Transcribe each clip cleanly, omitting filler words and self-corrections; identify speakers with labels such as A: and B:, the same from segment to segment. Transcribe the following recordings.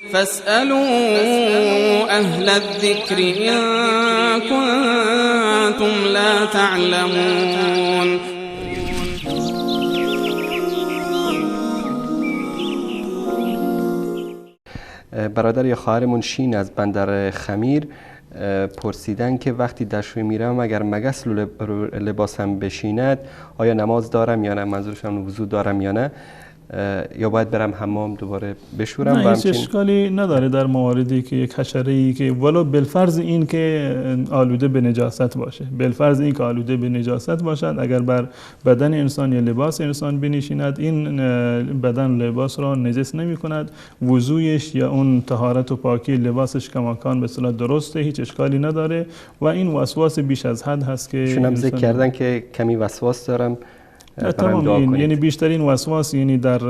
A: فاسألوا أهل الذكر إن كنتم لا تعلمون.
B: برادر یا خواهرمون شین از بندر خمیر پرسیدن که وقتی دستشویی میرم اگر مگس رو لباسم بشیند آیا نماز دارم یا نه؟ منظورشم وضو دارم یا نه، یا باید برم حمام دوباره بشورم؟
C: نه، هیچ اشکالی نداره در مواردی که یک حشره‌ای که ولو بالفرض این که آلوده به نجاست باشه، بالفرض این که آلوده به نجاست باشد، اگر بر بدن انسان یا لباس انسان بنشیند این بدن لباس را نجس نمی کند، وضویش یا اون طهارت و پاکی لباسش کماکان به صورت درسته، هیچ اشکالی نداره و این وسواس بیش از حد هست که
B: شونم ذکر کردن که کمی وسواس دارم.
C: تمام این یعنی بیشترین وسواس یعنی در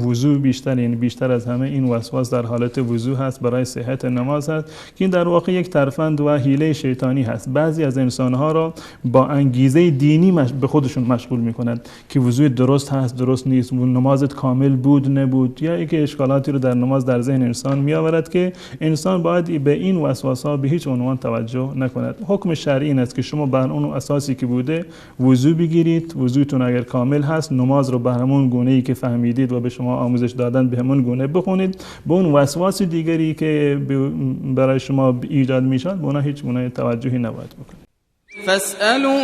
C: وضو بیشتر، یعنی بیشتر از همه این وسواس در حالت وضو هست برای صحت نماز هست که این در واقع یک ترفند و حیله شیطانی هست. بعضی از انسانها را با انگیزه دینی به خودشون مشغول میکنند که وضو درست هست درست نیست، نمازت کامل بود نبود، یا اینکه اشکالاتی رو در نماز در ذهن انسان میآورد که انسان باید به این وسواس‌ها به هیچ عنوان توجه نکند. حکم شرعی این است که شما بر اون اساسی که بوده وضو بگیرید، وضوتون اگر کامل هست نماز رو به همون گونه‌ای که فهمیدید و به شما آموزش دادن به همون گونه بخونید، به اون وسواس دیگری که برای شما ایجاد میشد به اونها هیچ گونه توجهی نباید بکنید.
A: فاسألوا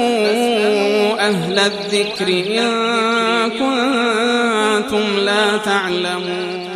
A: أهل الذكر إن كنتم لا تعلمون.